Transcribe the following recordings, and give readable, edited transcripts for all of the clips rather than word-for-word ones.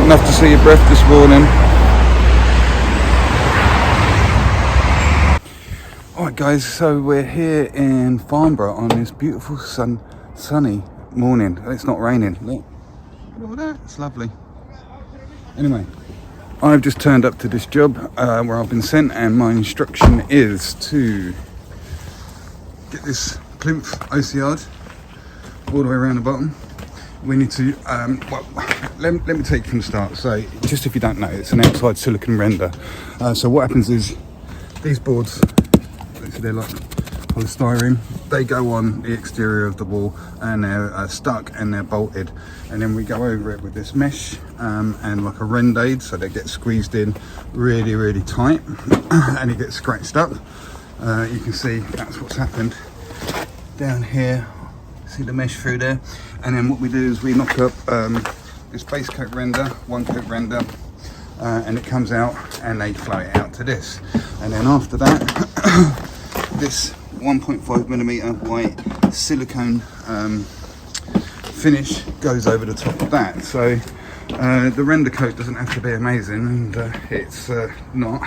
enough to see your breath this morning. Alright guys, so we're here in Farnborough on this beautiful sunny morning. It's not raining. Look at all that, it's lovely. Anyway, I've just turned up to this job where I've been sent, and my instruction is to get this plinth OCR'd all the way around the bottom. We need to, let me take it from the start. So, just if you don't know, it's an outside silicon render. So what happens is, these boards, so they're like polystyrene, they go on the exterior of the wall, and they're stuck and they're bolted. And then we go over it with this mesh and like a rend aid, so they get squeezed in really, really tight and it gets scratched up. You can see that's what's happened down here. See the mesh through there, and then what we do is we knock up this base coat render, one coat render, and it comes out and they flow it out to this. And then after that, this 1.5mm white silicone finish goes over the top of that. So the render coat doesn't have to be amazing, and it's not.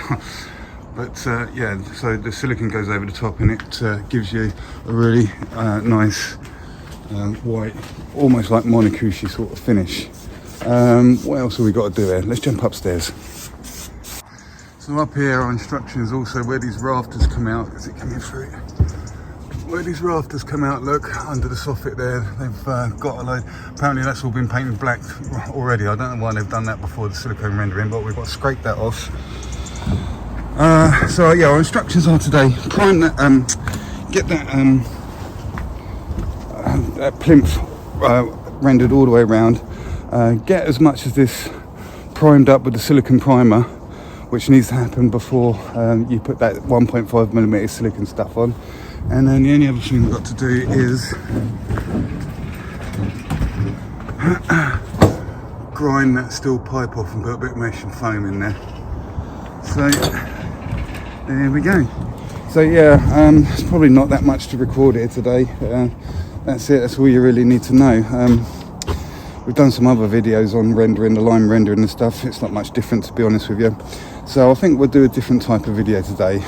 But yeah, so the silicone goes over the top, and it gives you a really nice white, almost like Monocouchi sort of finish. What else have we got to do here? Let's jump upstairs. So up here our instructions also where these rafters come out. Is it coming through? Where these rafters come out, look, under the soffit there, they've got a load. Apparently that's all been painted black already. I don't know why they've done that before the silicone rendering, but we've got to scrape that off. So yeah, our instructions are today: prime that, get that that plinth rendered all the way around, get as much of this primed up with the silicone primer, which needs to happen before you put that 1.5mm silicone stuff on. And then the only other thing we've got to do is grind that steel pipe off and put a bit of mesh and foam in there. So there we go. So yeah, it's probably not that much to record here today. That's it, that's all you really need to know. We've done some other videos on rendering, the line rendering and stuff. It's not much different, to be honest with you. So I think we'll do a different type of video today,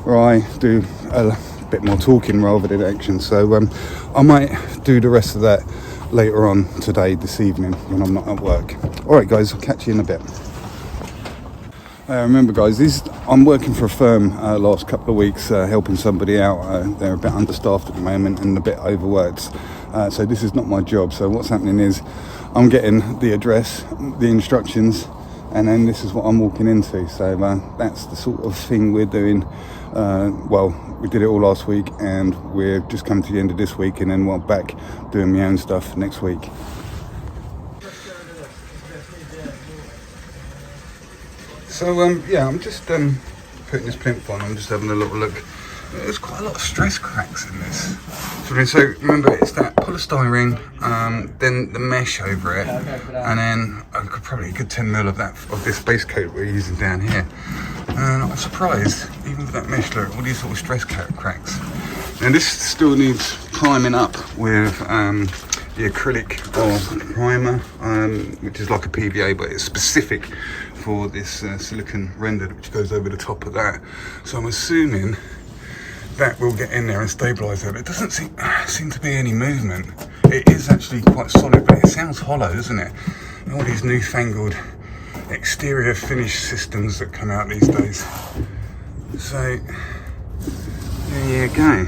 where I do a bit more talking rather than action. So I might do the rest of that later on today, this evening, when I'm not at work. Alright guys, I'll catch you in a bit. Remember guys, I'm working for a firm last couple of weeks, helping somebody out. They're a bit understaffed at the moment and a bit overworked. So this is not my job. So what's happening is I'm getting the address, the instructions, and then this is what I'm walking into. So that's the sort of thing we're doing. Well, we did it all last week, and we're just coming to the end of this week, and then we're back doing my own stuff next week. So yeah, I'm just putting this plinth on. I'm just having a little look. There's quite a lot of stress cracks in this. So remember, it's that polystyrene, then the mesh over it, and then probably a good 10mm of this base coat we're using down here. And I'm surprised, even with that mesh, look, all these sort of stress cracks. Now this still needs priming up with the acrylic or primer, which is like a PVA, but it's specific for this silicone render, which goes over the top of that. So I'm assuming that will get in there and stabilise it. It doesn't seem to be any movement. It is actually quite solid, but it sounds hollow, doesn't it? And all these newfangled exterior finish systems that come out these days. So there you go.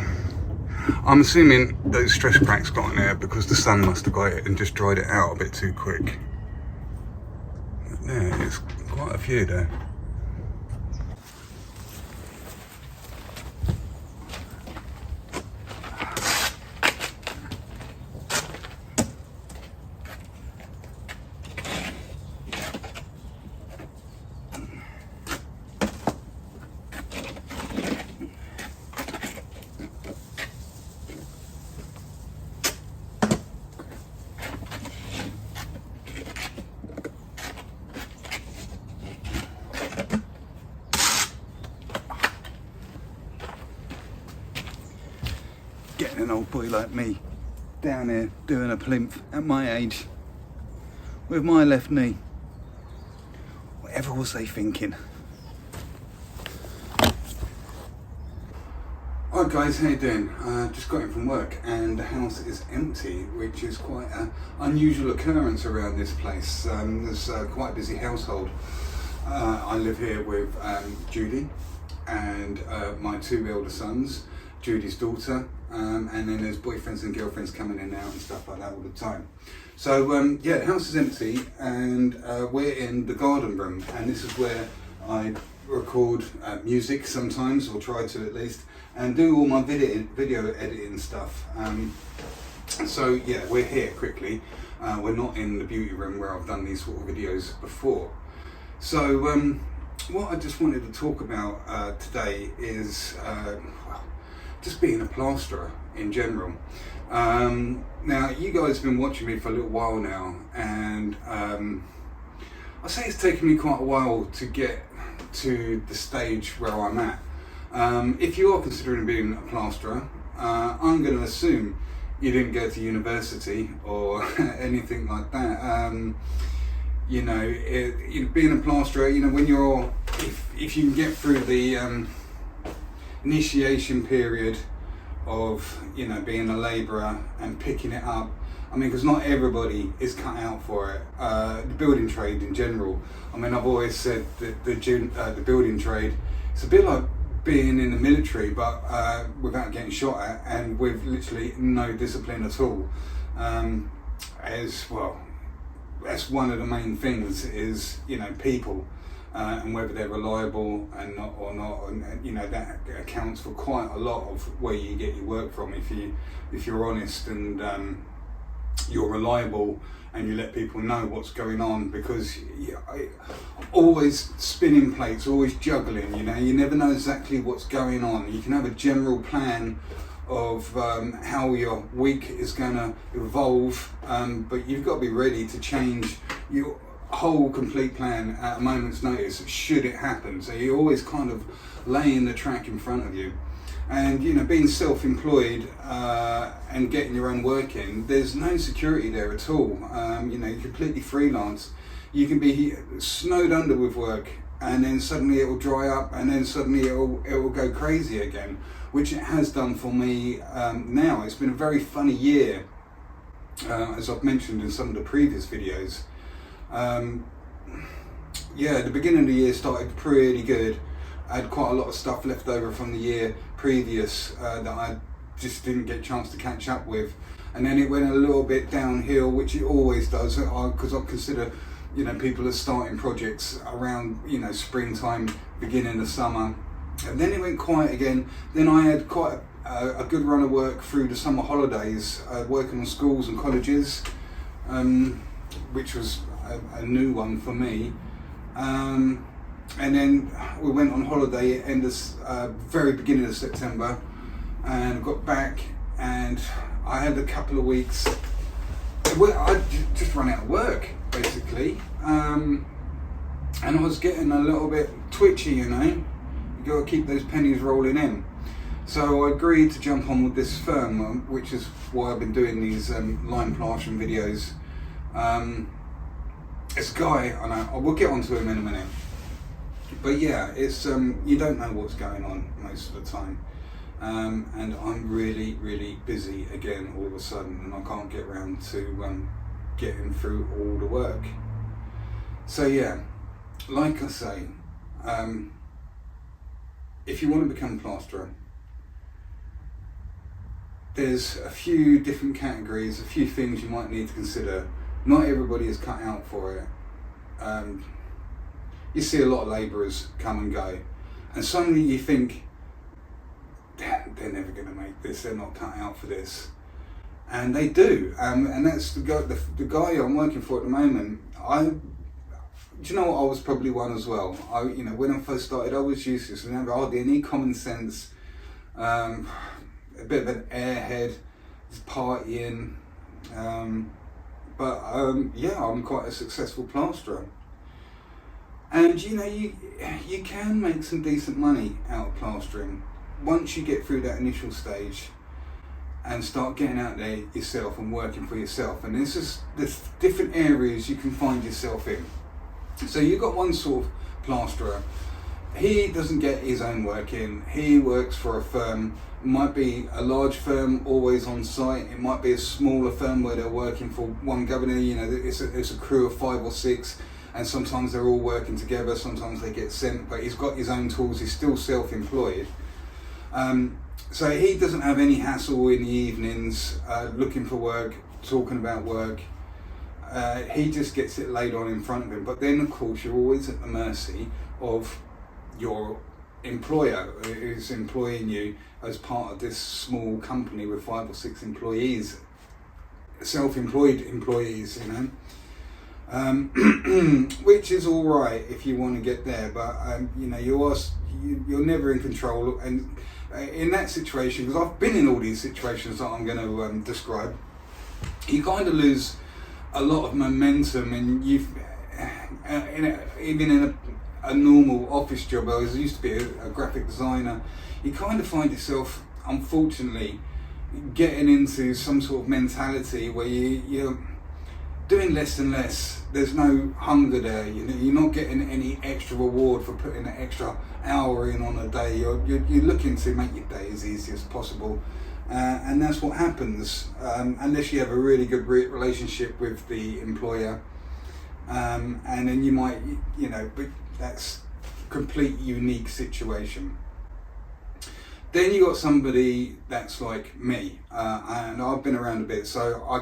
I'm assuming those stress cracks got in there because the sun must have got it and just dried it out a bit too quick. But there, it's quite a few there. Getting an old boy like me down here doing a plinth at my age with my left knee. What was they thinking? Alright guys, how you doing? Just got in from work and the house is empty, which is quite an unusual occurrence around this place. There's quite a busy household. I live here with Judy and my two elder sons, Judy's daughter, and then there's boyfriends and girlfriends coming in and out and stuff like that all the time. So yeah, the house is empty and we're in the garden room, and this is where I record music sometimes, or try to at least, and do all my video editing stuff. So yeah, we're here quickly. We're not in the beauty room where I've done these sort of videos before. So what I just wanted to talk about today is well, just being a plasterer in general. Now you guys have been watching me for a little while now, and I say it's taken me quite a while to get to the stage where I'm at. If you are considering being a plasterer, I'm going to assume you didn't go to university or anything like that. You know, being a plasterer, you know, when you're, if you can get through the initiation period of, you know, being a labourer and picking it up. I mean, because not everybody is cut out for it. The building trade in general. I mean, I've always said that the building trade, it's a bit like being in the military, but without getting shot at and with literally no discipline at all. As well, that's one of the main things is, you know, people. And whether they're reliable and not or not, and you know, that accounts for quite a lot of where you get your work from. If you're honest and you're reliable and you let people know what's going on, because always spinning plates, always juggling. You know, you never know exactly what's going on. You can have a general plan of how your week is going to evolve, but you've got to be ready to change your whole complete plan at a moment's notice should it happen. So you're always kind of laying the track in front of you. And you know, being self-employed and getting your own work in, there's no security there at all. You know, you're completely freelance. You can be snowed under with work, and then suddenly it will dry up, and then suddenly it will go crazy again, which it has done for me now. It's been a very funny year, as I've mentioned in some of the previous videos. Yeah, the beginning of the year started pretty good. I had quite a lot of stuff left over from the year previous that I just didn't get a chance to catch up with, and then it went a little bit downhill, which it always does, because I consider, you know, people are starting projects around, you know, springtime, beginning of summer, and then it went quiet again. Then I had quite a good run of work through the summer holidays, working on schools and colleges, which was a new one for me. And then we went on holiday at the very beginning of September, and got back, and I had a couple of weeks where I just run out of work basically, and I was getting a little bit twitchy, you know. You got to keep those pennies rolling in. So I agreed to jump on with this firm, which is why I've been doing these lime plastering videos. It's a guy, and I will get onto him in a minute. But yeah, it's you don't know what's going on most of the time, and I'm really, really busy again all of a sudden, and I can't get around to getting through all the work. So yeah, like I say, if you want to become a plasterer, there's a few different categories, a few things you might need to consider. Not everybody is cut out for it. You see a lot of labourers come and go, and suddenly you think, they're never going to make this, they're not cut out for this. And they do, and that's the guy I'm working for at the moment. Do you know what, I was probably one as well. You know, when I first started, I was useless, and I had hardly any common sense, a bit of an airhead, just partying, but yeah, I'm quite a successful plasterer. And you know, you can make some decent money out of plastering once you get through that initial stage and start getting out there yourself and working for yourself. And there's different areas you can find yourself in. So you've got one sort of plasterer. He doesn't get his own work in. He works for a firm. It might be a large firm, always on site. It might be a smaller firm where they're working for one governor. You know, it's a crew of 5 or 6, and sometimes they're all working together. Sometimes they get sent, but he's got his own tools. He's still self-employed. So he doesn't have any hassle in the evenings, looking for work, talking about work. He just gets it laid on in front of him. But then, of course, you're always at the mercy of your employer who's employing you as part of this small company with 5 or 6 employees, self-employed employees, you know, which is all right if you want to get there, but you know, you're never in control. And in that situation, because I've been in all these situations that I'm going to describe, you kind of lose a lot of momentum, and even in a normal office job. I used to be a graphic designer. You kind of find yourself, unfortunately, getting into some sort of mentality where you're doing less and less. There's no hunger there. You know, you're not getting any extra reward for putting an extra hour in on a day. You're looking to make your day as easy as possible, and that's what happens unless you have a really good relationship with the employer, and then you might, you know, but that's a complete unique situation. Then you got somebody that's like me, and I've been around a bit, so I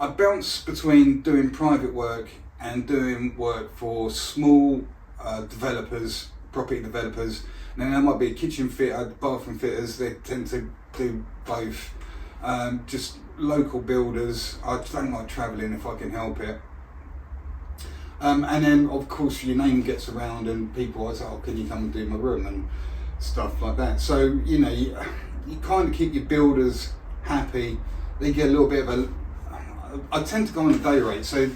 bounce between doing private work and doing work for small developers, property developers. And then there might be a kitchen fitter, bathroom fitters. They tend to do both. Just local builders. I don't like travelling if I can help it. And then, of course, your name gets around, and people are like, "Oh, can you come and do my room?" and stuff like that. So, you know, you kind of keep your builders happy. They get a little bit of I tend to go on a day rate. So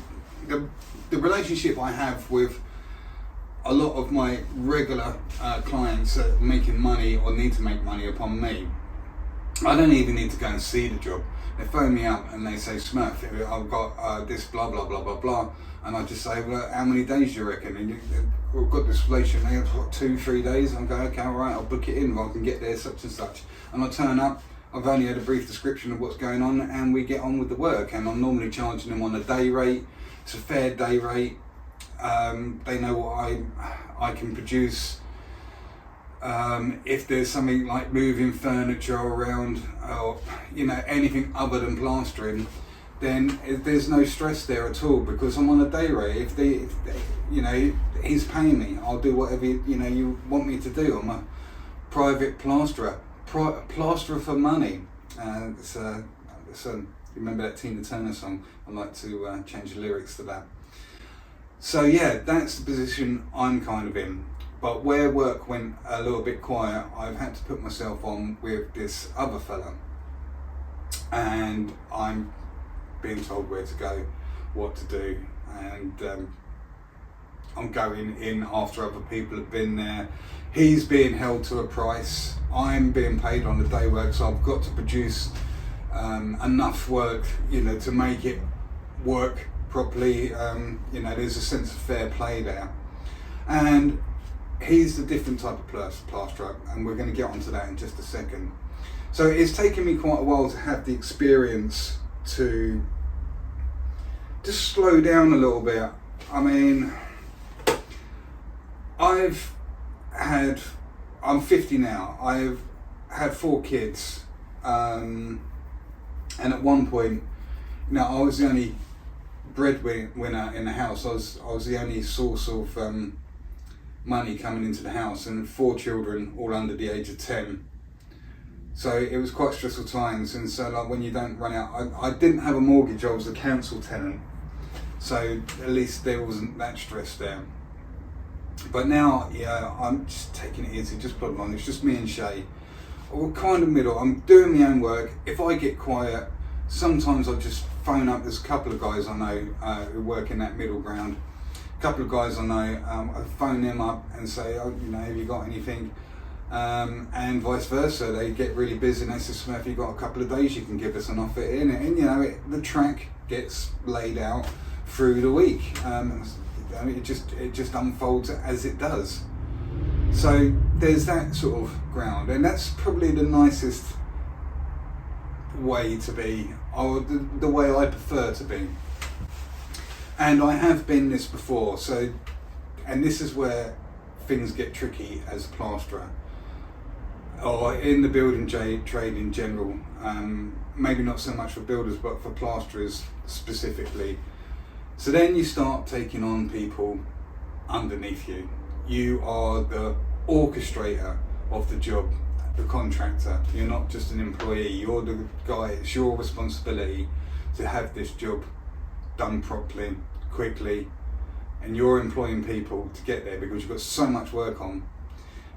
the relationship I have with a lot of my regular clients that are making money or need to make money upon me, I don't even need to go and see the job. They phone me up and they say, "Smurf, I've got this blah blah blah blah blah," and I just say, "Well, how many days do you reckon?" And we've got this relation. They have what, 2-3 days. And I go, "Okay, all right, I'll book it in. If I can get there such and such," and I turn up. I've only had a brief description of what's going on, and we get on with the work. And I'm normally charging them on a day rate. It's a fair day rate. They know what I can produce. If there's something like moving furniture around, or you know, anything other than plastering, then there's no stress there at all, because I'm on a day rate. If they, you know, he's paying me, I'll do whatever you want me to do. I'm a private plasterer. Plasterer for money. You remember that Tina Turner song? I'd like to change the lyrics to that. So yeah, that's the position I'm kind of in. But where work went a little bit quiet, I've had to put myself on with this other fella, and I'm being told where to go, what to do, and I'm going in after other people have been there. He's being held to a price. I'm being paid on the day work, so I've got to produce enough work, you know, to make it work properly. You know, there's a sense of fair play there. And he's a different type of plasterer, and we're going to get onto that in just a second. So it's taken me quite a while to have the experience to just slow down a little bit. I mean, I'm 50 now. I've had 4 kids, and at one point, I was the only breadwinner in the house. I was the only source of money coming into the house, and 4 children, all under the age of 10. So it was quite stressful times. And so, like, when you don't run out, I didn't have a mortgage. I was a council tenant, so at least there wasn't that stress there. But now, yeah, I'm just taking it easy, just plodding on. It's just me and Shay. We're kind of middle. I'm doing my own work. If I get quiet, sometimes I just phone up. There's a couple of guys I know who work in that middle ground. A couple of guys I know, I phone them up and say, "Oh, have you got anything?" And vice versa. They get really busy and they say, "Smurf, you've got a couple of days you can give us an offer in it." And the track gets laid out through the week. I mean, it just unfolds as it does. So there's that sort of ground, and that's probably the nicest way to be, or the way I prefer to be. And I have been this before, so, and this is where things get tricky as a plasterer, or in the building trade in general. Maybe not so much for builders, but for plasterers specifically. So then you start taking on people underneath you. You are the orchestrator of the job, the contractor. You're not just an employee, you're the guy. It's your responsibility to have this job done properly, quickly, and you're employing people to get there because you've got so much work on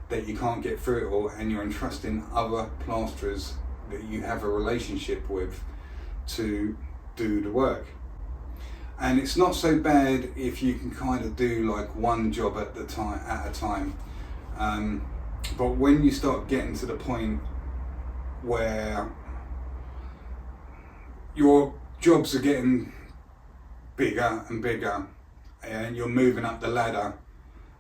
that you can't get through it all, and you're entrusting other plasterers that you have a relationship with to do the work. And it's not so bad if you can kind of do like one job at a time. But when you start getting to the point where your jobs are getting bigger and bigger, and you're moving up the ladder,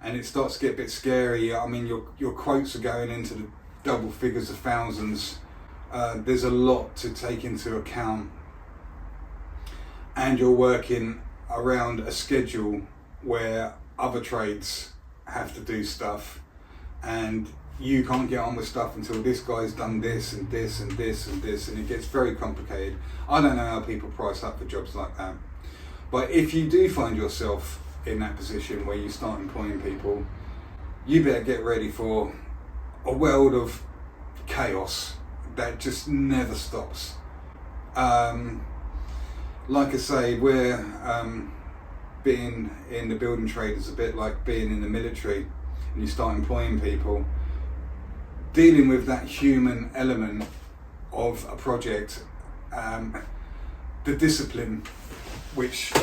and it starts to get a bit scary. I mean, your quotes are going into the double figures of thousands. There's a lot to take into account, and you're working around a schedule where other trades have to do stuff, and you can't get on with stuff until this guy's done this and this and this and this, and it gets very complicated. I don't know how people price up for jobs like that, but if you do find yourself in that position where you start employing people, you better get ready for a world of chaos that just never stops. Like I say, we're being in the building trade is a bit like being in the military, and you start employing people. Dealing with that human element of a project, the discipline, which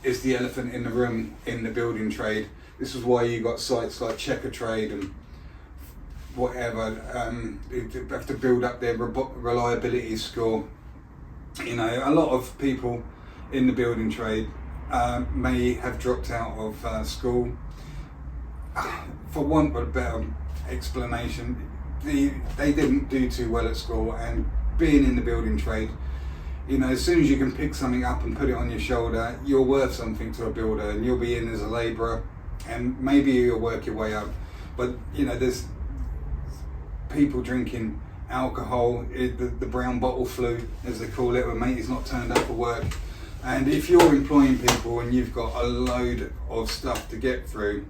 is the elephant in the room in the building trade. This is why you got sites like Checker Trade and whatever. They have to build up their reliability score. You know, a lot of people in the building trade may have dropped out of school. For want of a better explanation, they didn't do too well at school, and being in the building trade, you know, as soon as you can pick something up and put it on your shoulder, you're worth something to a builder, and you'll be in as a labourer, and maybe you'll work your way up. But you know, there's people drinking alcohol, the brown bottle flu, as they call it, when mate is not turned up for work. And if you're employing people and you've got a load of stuff to get through,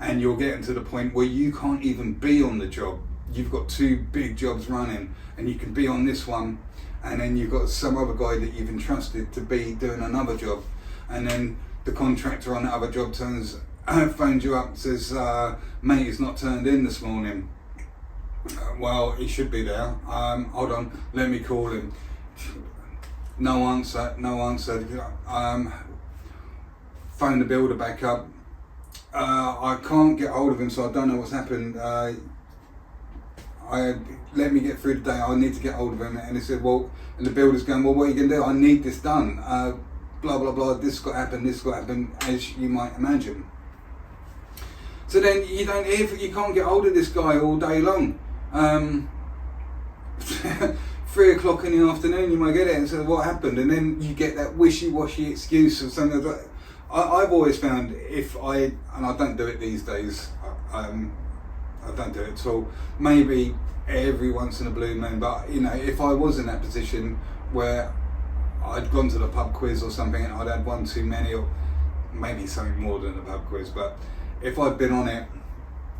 and you're getting to the point where you can't even be on the job, you've got two big jobs running, and you can be on this one, and then you've got some other guy that you've entrusted to be doing another job, and then the contractor on that other job phones you up and says, mate, he's not turned in this morning. Well, he should be there. Hold on, let me call him. No answer. Phone the builder back up. I can't get hold of him, so I don't know what's happened. Let me get through the day. I need to get hold of him. And he said, well, and the builder's going, well, what are you going to do? I need this done. Blah, blah, blah. This got to happen, as you might imagine. So then you can't get hold of this guy all day long. 3 o'clock in the afternoon, you might get it and say, what happened? And then you get that wishy-washy excuse of something like that. I've always found and I don't do it these days, I don't do it at all, maybe every once in a blue moon, but you know, if I was in that position where I'd gone to the pub quiz or something and I'd had one too many, or maybe something more than a pub quiz, but if I'd been on it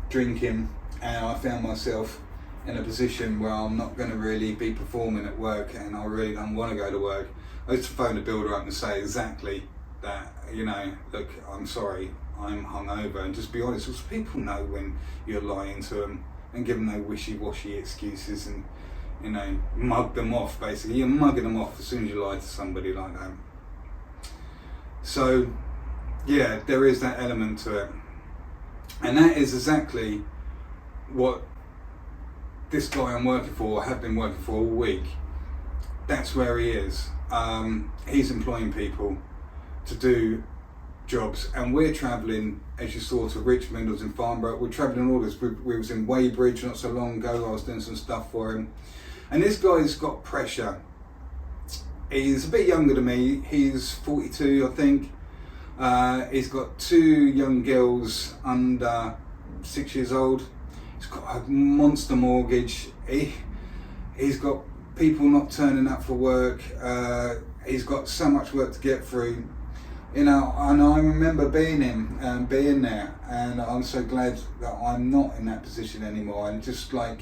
drinking and I found myself in a position where I'm not going to really be performing at work and I really don't want to go to work, I used to phone the builder up and say exactly that, you know, look, I'm sorry, I'm hungover, and just be honest, because people know when you're lying to them, and give them no wishy-washy excuses and, you know, mug them off basically. You're mugging them off as soon as you lie to somebody like that. So, yeah, there is that element to it. And that is exactly what this guy I'm working for, have been working for all week, that's where he is. He's employing people to do jobs, and we're travelling, as you saw, to Richmond. I was in Farnborough. We're travelling all this. We was in Weybridge not so long ago. I was doing some stuff for him, and this guy's got pressure. He's a bit younger than me. He's 42, I think. He's got 2 young girls under 6 years old. He's got a monster mortgage. He's got people not turning up for work. He's got so much work to get through. You know, and I remember being there, and I'm so glad that I'm not in that position anymore. And just like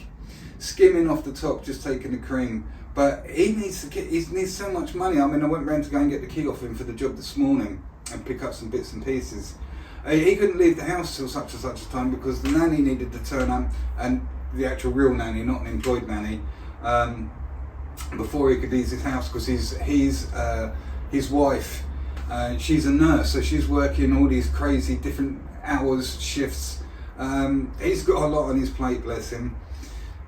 skimming off the top, just taking the cream. But he needs so much money. I mean, I went round to go and get the key off him for the job this morning and pick up some bits and pieces. He couldn't leave the house till such and such a time because the nanny needed to turn up, and the actual real nanny, not an employed nanny, before he could leave his house, because his wife, she's a nurse, so she's working all these crazy different hours, shifts. He's got a lot on his plate, bless him,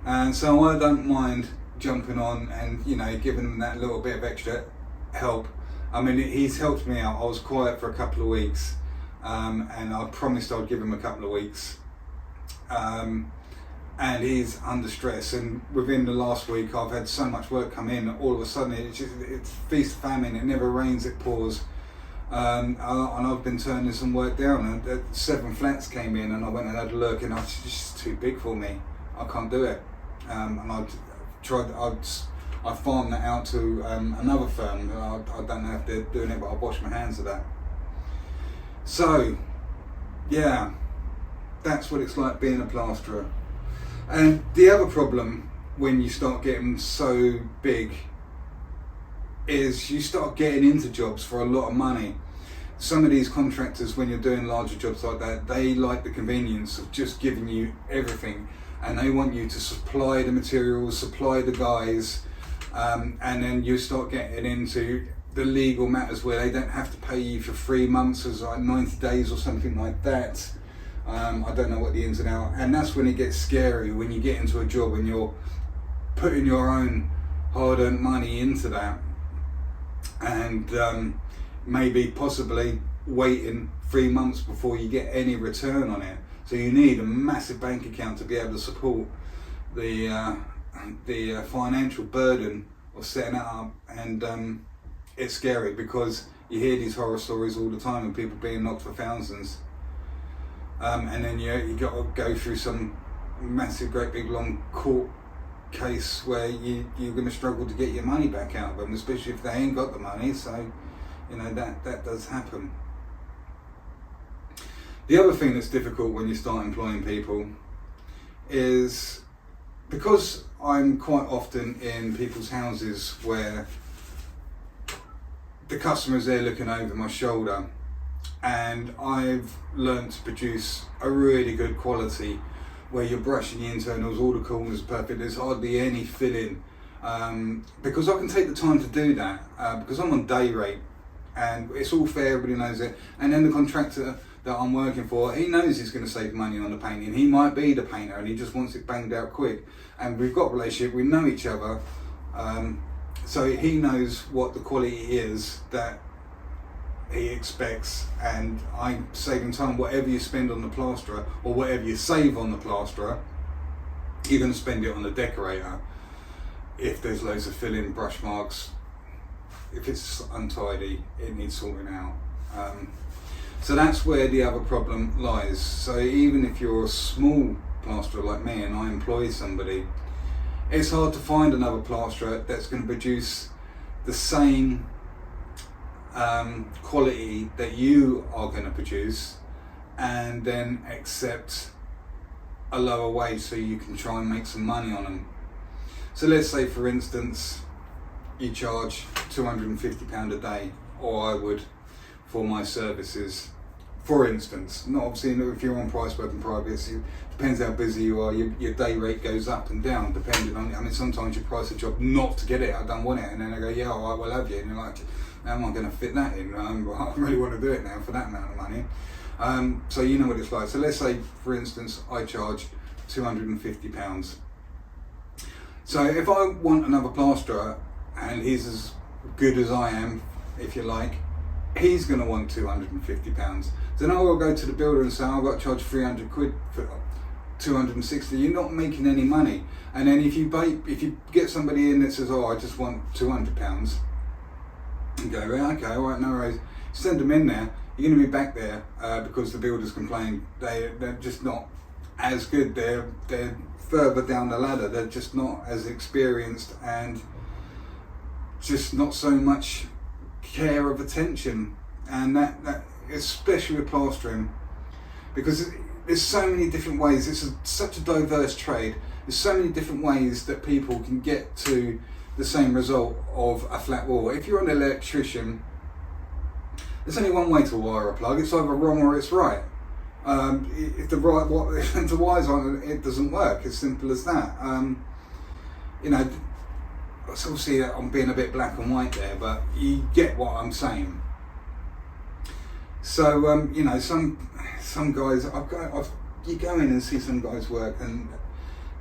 and so I don't mind jumping on and, you know, giving him that little bit of extra help. I mean, he's helped me out. I was quiet for a couple of weeks, and I promised I'd give him a couple of weeks, and he's under stress. And within the last week, I've had so much work come in. All of a sudden, it's feast famine. It never rains, it pours. And I've been turning some work down. And 7 flats came in, and I went and had a look, and it's just too big for me. I can't do it. And I farmed that out to another firm. I don't know if they're doing it, but I've washed my hands of that. So, yeah, that's what it's like being a plasterer. And the other problem when you start getting so big is you start getting into jobs for a lot of money. Some of these contractors, when you're doing larger jobs like that, they like the convenience of just giving you everything, and they want you to supply the materials, supply the guys, and then you start getting into the legal matters where they don't have to pay you for 3 months, as like 90 days or something like that. I don't know what the ins and outs, and that's when it gets scary, when you get into a job and you're putting your own hard-earned money into that, and maybe possibly waiting 3 months before you get any return on it. So you need a massive bank account to be able to support the financial burden of setting it up, and it's scary because you hear these horror stories all the time of people being knocked for thousands, and then you got to go through some massive, great big long court case where you're going to struggle to get your money back out of them, especially if they ain't got the money. So, you know, that does happen. The other thing that's difficult when you start employing people is, because I'm quite often in people's houses where the customer's there looking over my shoulder, and I've learned to produce a really good quality where you're brushing the internals, all the corners are perfect, there's hardly any filling, because I can take the time to do that, because I'm on day rate and it's all fair, everybody knows it. And then the contractor that I'm working for, he knows he's going to save money on the painting. He might be the painter and he just wants it banged out quick, and we've got a relationship, we know each other, so he knows what the quality is that he expects, and I'm saving time. Whatever you spend on the plasterer, or whatever you save on the plasterer, you're going to spend it on the decorator. If there's loads of filling, brush marks, if it's untidy, it needs sorting out. So that's where the other problem lies. So even if you're a small plasterer like me and I employ somebody, it's hard to find another plasterer that's going to produce the same quality that you are going to produce, and then accept a lower wage so you can try and make some money on them. So let's say, for instance, you charge £250 a day, or I would, for my services. For instance, not obviously if you're on price working private, it depends how busy you are, your day rate goes up and down depending on, I mean, sometimes you price a job not to get it, I don't want it, and then I go, yeah, all right, we'll have you, and you're like, how am I going to fit that in? I really want to do it now for that amount of money. So you know what it's like. So let's say, for instance, I charge £250. So if I want another plasterer and he's as good as I am, if you like, he's going to want £250. Then I'll go to the builder and say, I've got to charge 300 quid for 260. You're not making any money. And then if you get somebody in that says, oh, I just want £200, you go, well, okay, all right, no worries. Send them in there. You're going to be back there because the builders complain they're just not as good. They're further down the ladder. They're just not as experienced and just not so much care of attention. And that especially with plastering, because there's so many different ways. It's such a diverse trade. There's so many different ways that people can get to the same result of a flat wall. If you're an electrician, there's only one way to wire a plug. It's either wrong or it's right. If the wires aren't, it doesn't work. As simple as that. You know, so obviously I'm being a bit black and white there, but you get what I'm saying. So you know, some guys, you go in and see some guys work, and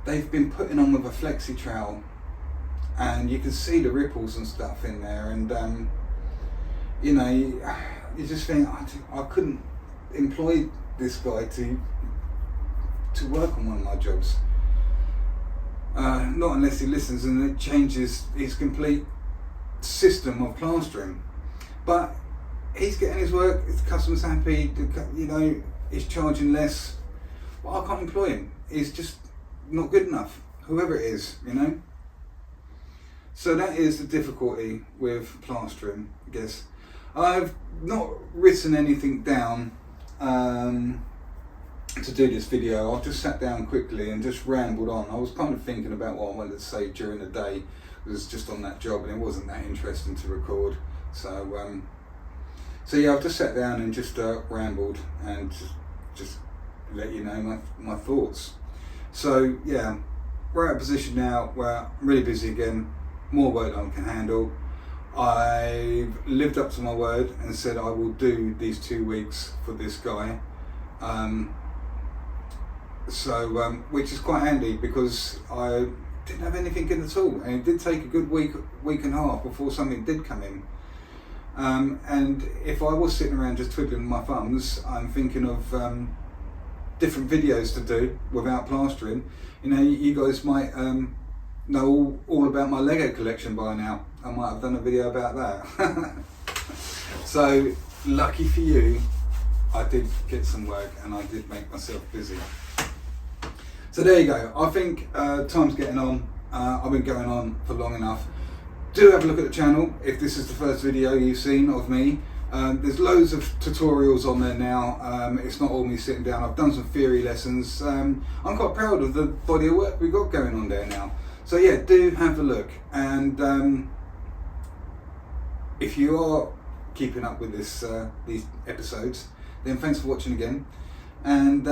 they've been putting on with a flexi trowel, and you can see the ripples and stuff in there, and you know, you just think, I couldn't employ this guy to work on one of my jobs. Not unless he listens and it changes his complete system of plastering. But he's getting his work, the customer's happy, you know, he's charging less. But I can't employ him. He's just not good enough, whoever it is, you know. So that is the difficulty with plastering, I guess. I've not written anything down to do this video. I've just sat down quickly and just rambled on. I was kind of thinking about what I wanted to say during the day. It was just on that job and it wasn't that interesting to record. So yeah, I've just sat down and just rambled and just let you know my thoughts. So yeah, we're at a position now where I'm really busy again, more work than I can handle. I've lived up to my word and said I will do these 2 weeks for this guy. Which is quite handy because I didn't have anything in at all, and it did take a good week and a half before something did come in. And if I was sitting around just twiddling my thumbs, I'm thinking of different videos to do without plastering. You know, you guys might know all about my Lego collection by now. I might have done a video about that. So lucky for you, I did get some work and I did make myself busy. So there you go. I think time's getting on. I've been going on for long enough. Do have a look at the channel if this is the first video you've seen of me. There's loads of tutorials on there now. It's not all me sitting down. I've done some theory lessons. I'm quite proud of the body of work we've got going on there now. So yeah, do have a look. And if you are keeping up with these episodes, then thanks for watching again. And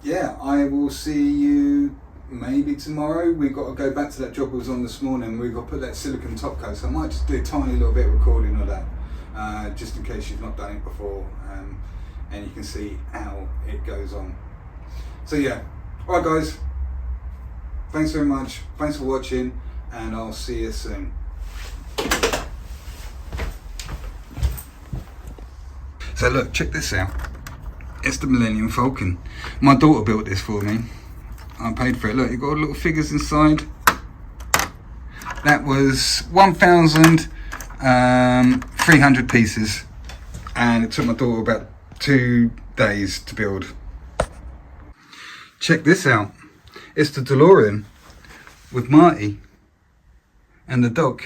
yeah, I will see you maybe tomorrow. We've got to go back to that job we was on this morning. We've got to put that silicone top coat, so I might just do a tiny little bit of recording of that, just in case you've not done it before, and you can see how it goes on. So yeah, alright guys, thanks very much, thanks for watching, and I'll see you soon. So look, check this out. It's the Millennium Falcon. My daughter built this for me. I paid for it. Look, you've got little figures inside. That was 1,300 pieces. And it took my daughter about 2 days to build. Check this out. It's the DeLorean with Marty and the dog.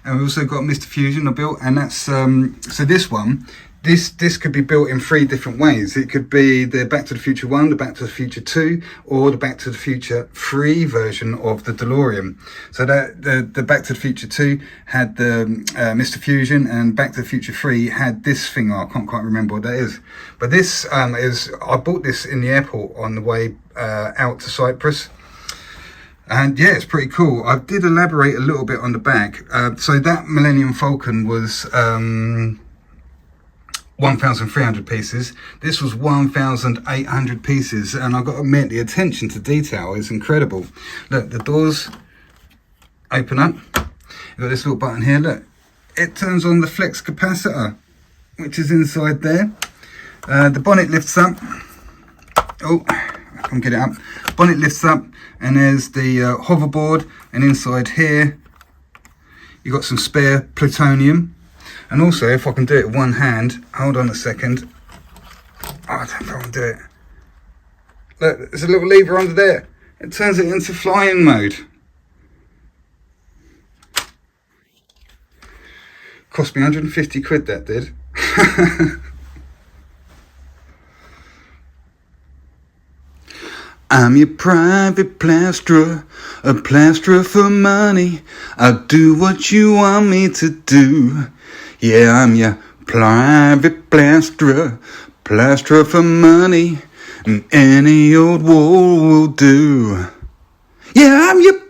And we also got Mr. Fusion I built, and that's so this one, this could be built in 3 different ways. It could be the Back to the Future 1, the Back to the Future 2, or the Back to the Future 3 version of the DeLorean. So that the Back to the Future 2 had the Mr. Fusion, and Back to the Future 3 had this thing. I can't quite remember what that is. But this I bought this in the airport on the way out to Cyprus. And yeah, it's pretty cool. I did elaborate a little bit on the back. So that Millennium Falcon was 1,300 pieces. This was 1,800 pieces, and I've got to admit, the attention to detail is incredible. Look, the doors open up. You've got this little button here. Look, it turns on the flex capacitor. which is inside there. The bonnet lifts up. Oh, I can get it up. Bonnet lifts up, and there's the hoverboard, and inside here you've got some spare plutonium. And also, if I can do it with one hand, hold on a second. Oh, I don't know if I can do it. Look, there's a little lever under there. It turns it into flying mode. Cost me 150 quid, that did. I'm your private plasterer, a plasterer for money. I'll do what you want me to do. Yeah, I'm your private plasterer, plasterer for money, and any old wall will do. Yeah, I'm your